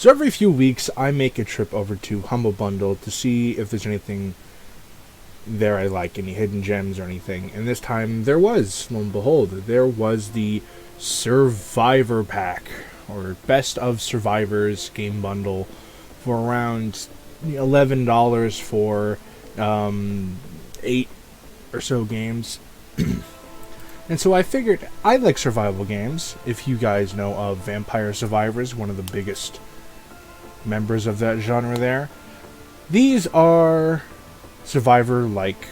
So every few weeks, I make a trip over to Humble Bundle to see if there's anything there I like, any hidden gems or anything. And this time there was, lo and behold, there was the Survivor Pack, or Best of Survivors game bundle, for around $11 for 8 or so games. And so I figured I like survival games. If you guys know of Vampire Survivors, one of the biggest members of that genre there, these are Survivor-like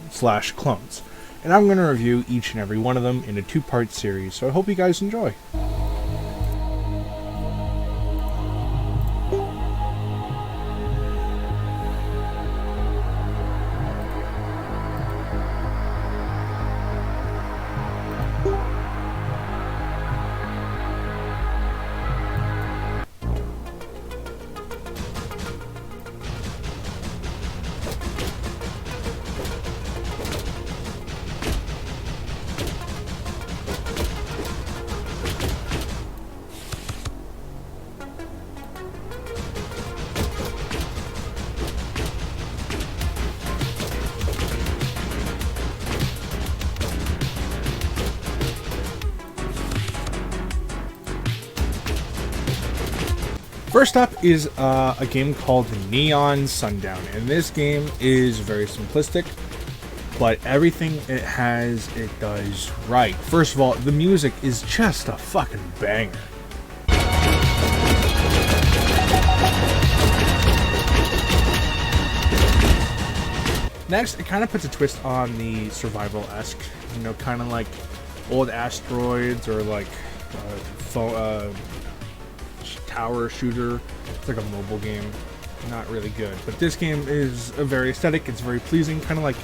/ clones. And I'm going to review each and every one of them in a 2-part series, so I hope you guys enjoy. First up is a game called Neon Sundown, and this game is very simplistic, but everything it has, it does right. First of all, the music is just a fucking banger. Next, it kind of puts a twist on the survival-esque, kind of like old asteroids or like tower shooter. It's like a mobile game, not really good, but this game is very aesthetic. It's very pleasing, kind of like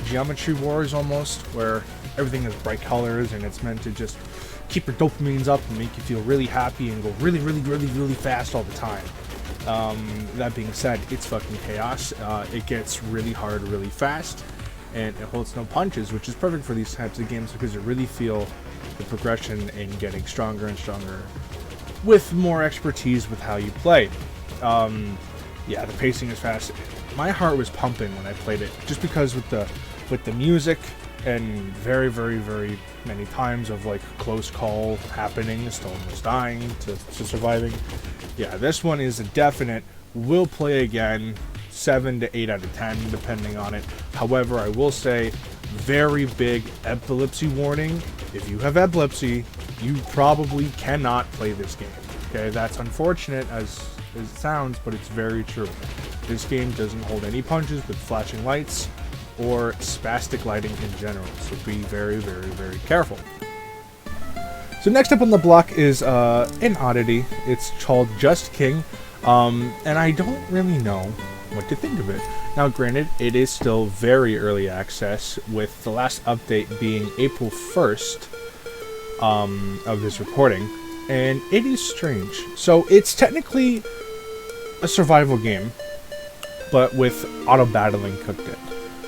Geometry Wars almost, where everything is bright colors and it's meant to just keep your dopamines up and make you feel really happy and go really fast all the time. That being said, it's fucking chaos. It gets really hard really fast, and it holds no punches, which is perfect for these types of games because you really feel the progression in getting stronger and stronger with more expertise with how you play. Yeah, the pacing is fast. My heart was pumping when I played it, just because with the music and very many times of like close call happenings to almost dying to surviving. Yeah, this one is a definite will play again, 7 to 8 out of 10 depending on it. However, I will say, very big epilepsy warning. If you have epilepsy, you probably cannot play this game. Okay, that's unfortunate as it sounds, but it's very true. This game doesn't hold any punches with flashing lights or spastic lighting in general, so be very careful. So next up on the block is an oddity. It's called Just King, and I don't really know what to think of it. Now granted, it is still very early access, with the last update being April 1st of this recording, and it is strange. So it's technically a survival game, but with auto battling cooked in.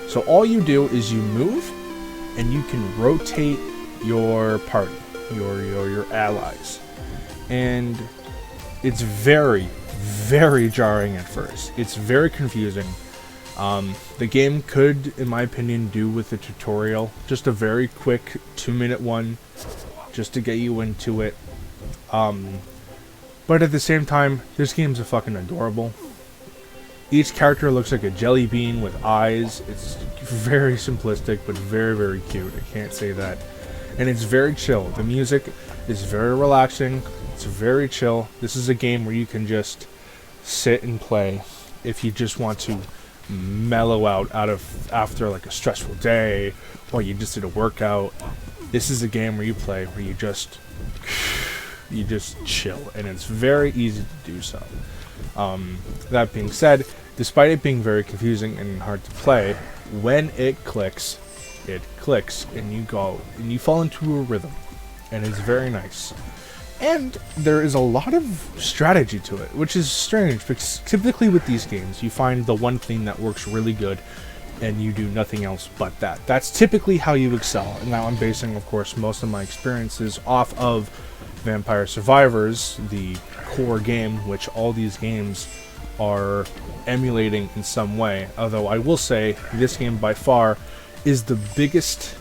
So all you do is you move, and you can rotate your party, your allies, and it's very jarring at first. It's very confusing. The game could, in my opinion, do with a tutorial, just a very quick 2-minute one, just to get you into it. But at the same time, this game's fucking adorable. Each character looks like a jelly bean with eyes. It's very simplistic, but very cute. I can't say that. And it's very chill. The music is very relaxing. It's very chill. This is a game where you can just sit and play if you just want to mellow out after like a stressful day, or you just did a workout. This is a game where you play where you just chill, and it's very easy to do so. That being said, despite it being very confusing and hard to play, when it clicks, and you go and you fall into a rhythm, and it's very nice. And there is a lot of strategy to it, which is strange, because typically with these games you find the one thing that works really good and you do nothing else but that. That's typically how you excel. And now I'm basing, of course, most of my experiences off of Vampire Survivors, the core game, which all these games are emulating in some way. Although I will say this game by far is the biggest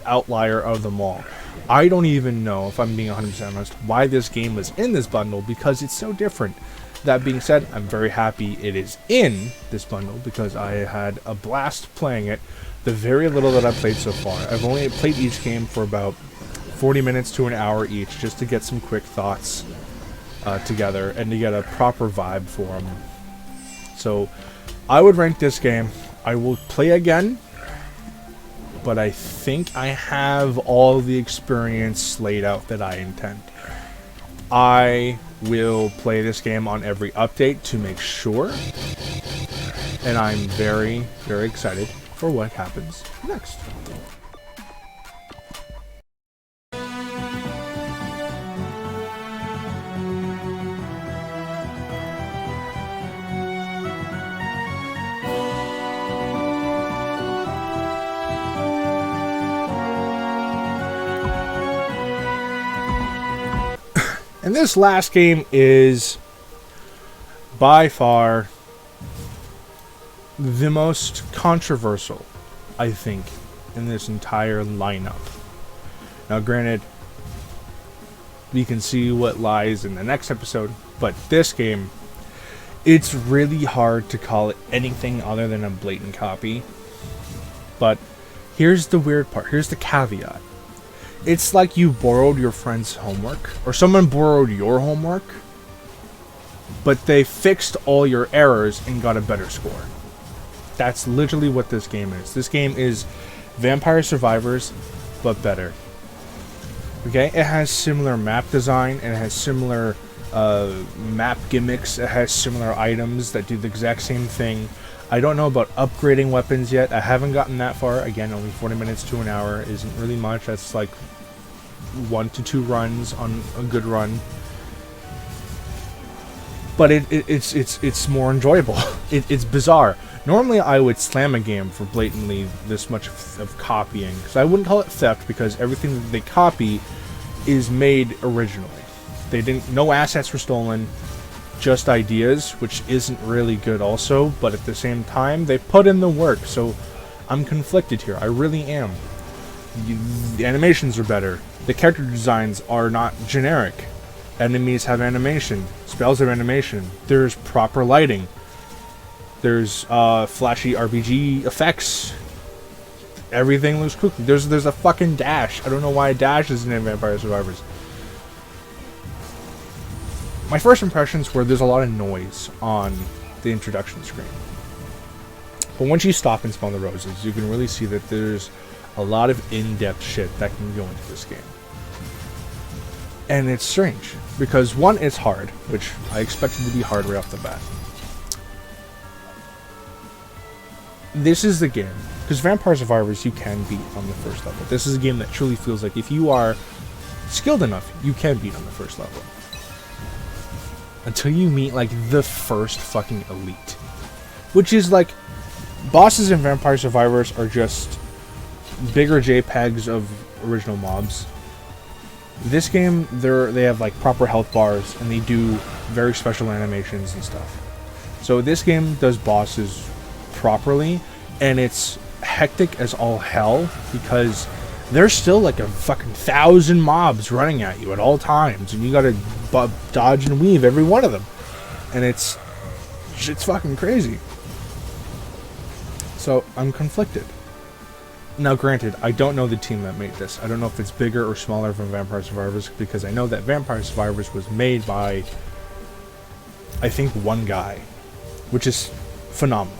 outlier of them all. I don't even know, if I'm being 100% honest, why this game was in this bundle, because it's so different. That being said, I'm very happy it is in this bundle because I had a blast playing it. The very little that I've played so far. I've only played each game for about 40 minutes to an hour each, just to get some quick thoughts together and to get a proper vibe for them. So I would rank this game. I will play again, but I think I have all the experience laid out that I intend. I will play this game on every update to make sure, and I'm very, very excited for what happens next. And this last game is by far the most controversial, I think, in this entire lineup. Now, granted, we can see what lies in the next episode, but this game, it's really hard to call it anything other than a blatant copy. But here's the weird part. Here's the caveat. It's like you borrowed your friend's homework, or someone borrowed your homework, but they fixed all your errors and got a better score. That's literally what this game is. This game is Vampire Survivors, but better. Okay, it has similar map design, and it has similar map gimmicks, it has similar items that do the exact same thing. I don't know about upgrading weapons yet. I haven't gotten that far. Again, only 40 minutes to an hour isn't really much. That's like 1 to 2 runs on a good run. But it's more enjoyable. It's bizarre. Normally I would slam a game for blatantly this much of copying. So I wouldn't call it theft because everything that they copy is made originally. No assets were stolen. Just ideas, which isn't really good also, but at the same time, they put in the work, so I'm conflicted here. I really am. The animations are better. The character designs are not generic. Enemies have animation. Spells have animation. There's proper lighting. There's flashy RPG effects. Everything looks cool. There's a fucking dash. I don't know why a dash isn't in Vampire Survivors. My first impressions were there's a lot of noise on the introduction screen. But once you stop and smell the roses, you can really see that there's a lot of in-depth shit that can go into this game. And it's strange, because one, it's hard, which I expected to be hard right off the bat. This is the game, because Vampire Survivors you can beat on the first level. This is a game that truly feels like if you are skilled enough, you can beat on the first level. Until you meet, like, the first fucking elite. Which is, like, bosses in Vampire Survivors are just bigger JPEGs of original mobs. This game, they have, like, proper health bars, and they do very special animations and stuff. So this game does bosses properly, and it's hectic as all hell, because there's still like a fucking 1,000 mobs running at you at all times, and you gotta dodge and weave every one of them, and it's fucking crazy. So I'm conflicted. Now, granted, I don't know the team that made this. I don't know if it's bigger or smaller than Vampire Survivors, because I know that Vampire Survivors was made by, I think, one guy, which is phenomenal.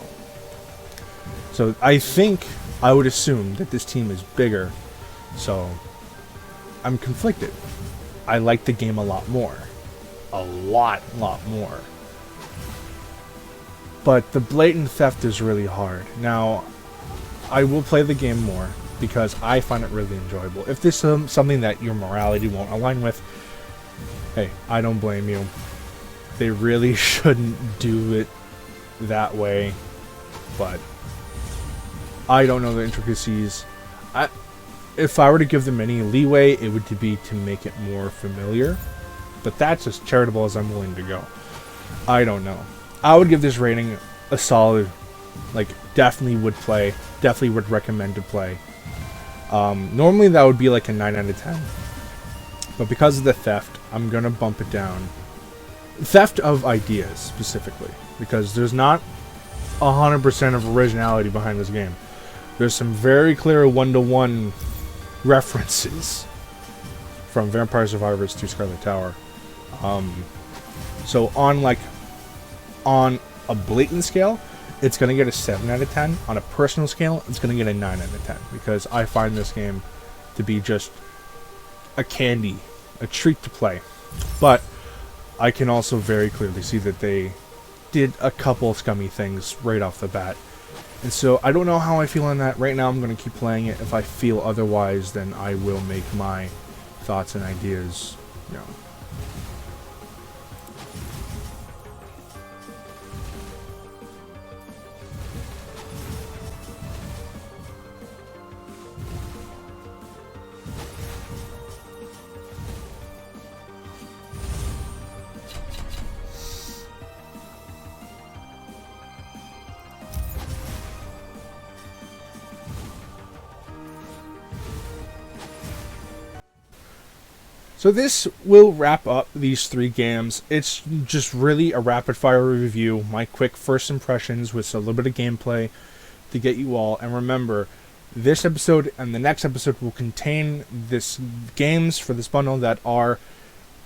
So I think I would assume that this team is bigger. So, I'm conflicted. I like the game a lot more. A lot more. But the blatant theft is really hard. Now, I will play the game more, because I find it really enjoyable. If this is something that your morality won't align with, hey, I don't blame you. They really shouldn't do it that way, but I don't know the intricacies. if I were to give them any leeway, it would be to make it more familiar. But that's as charitable as I'm willing to go. I don't know. I would give this rating a solid, like, definitely would play, definitely would recommend to play. Normally that would be like a 9 out of 10. But because of the theft, I'm going to bump it down. Theft of ideas, specifically. Because there's not 100% of originality behind this game. There's some very clear one-to-one references from Vampire Survivors to Scarlet Tower. So on a blatant scale, it's going to get a 7 out of 10. On a personal scale, it's going to get a 9 out of 10. Because I find this game to be just a candy, a treat to play. But I can also very clearly see that they did a couple scummy things right off the bat. And so I don't know how I feel on that. Right now I'm going to keep playing it. If I feel otherwise, then I will make my thoughts and ideas, you know. So this will wrap up these 3 games. It's just really a rapid fire review, my quick first impressions with a little bit of gameplay to get you all. And remember, this episode and the next episode will contain this games for this bundle that are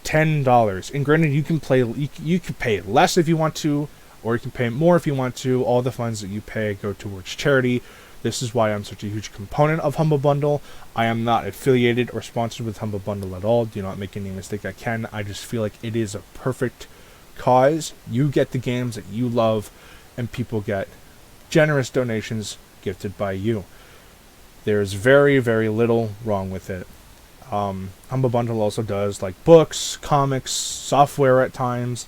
$10. And granted, you can play, you can pay less if you want to, or you can pay more if you want to. All the funds that you pay go towards charity. This is why I'm such a huge component of Humble Bundle. I am not affiliated or sponsored with Humble Bundle at all. Do not make any mistake I can. I just feel like it is a perfect cause. You get the games that you love, and people get generous donations gifted by you. There's very, very little wrong with it. Humble Bundle also does like books, comics, software at times,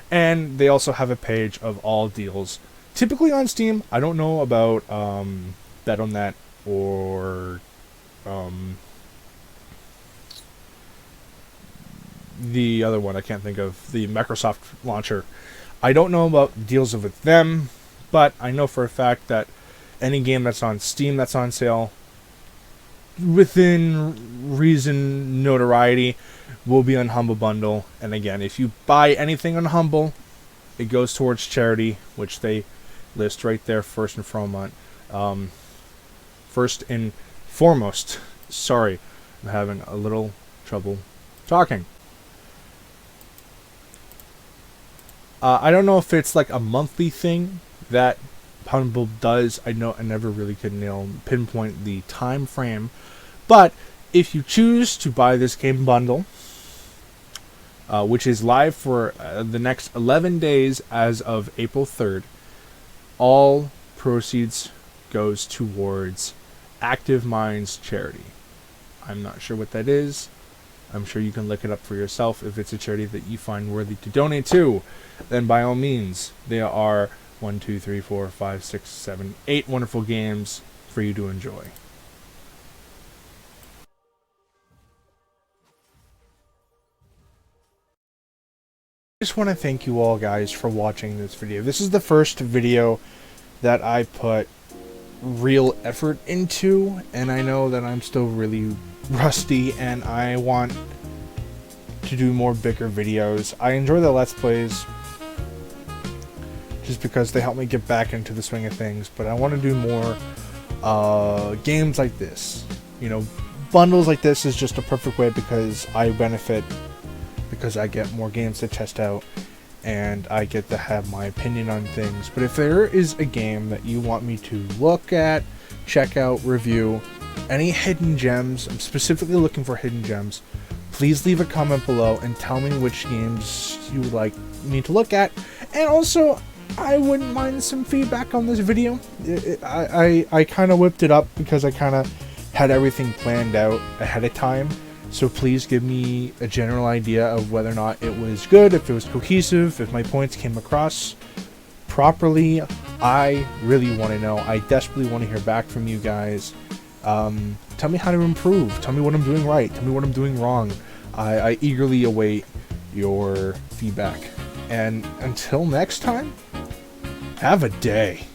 and they also have a page of all deals. Typically on Steam. I don't know about Bet-On-That or the other one I can't think of, the Microsoft launcher. I don't know about deals with them, but I know for a fact that any game that's on Steam that's on sale, within reason, notoriety, will be on Humble Bundle. And again, if you buy anything on Humble, it goes towards charity, which they list right there first and foremost. First and foremost. Sorry, I'm having a little trouble talking. I don't know if it's like a monthly thing that Humble does. I never really could pinpoint the time frame. But if you choose to buy this game bundle, which is live for the next 11 days as of April 3rd, all proceeds goes towards Active Minds charity. I'm not sure what that is. I'm sure you can look it up for yourself. If it's a charity that you find worthy to donate to, then by all means, there are 1, 2, 3, 4, 5, 6, 7, 8 wonderful games for you to enjoy. I just want to thank you all guys for watching this video. This is the first video that I put real effort into, and I know that I'm still really rusty and I want to do more bigger videos. I enjoy the Let's Plays just because they help me get back into the swing of things, but I want to do more games like this. You know, bundles like this is just a perfect way because I benefit because I get more games to test out and I get to have my opinion on things. But if there is a game that you want me to look at, check out, review, any hidden gems, I'm specifically looking for hidden gems, please leave a comment below and tell me which games you would like me to look at. And also, I wouldn't mind some feedback on this video. I kind of whipped it up because I kind of had everything planned out ahead of time. So please give me a general idea of whether or not it was good, if it was cohesive, if my points came across properly. I really want to know. I desperately want to hear back from you guys. Tell me how to improve. Tell me what I'm doing right. Tell me what I'm doing wrong. I eagerly await your feedback. And until next time, have a day.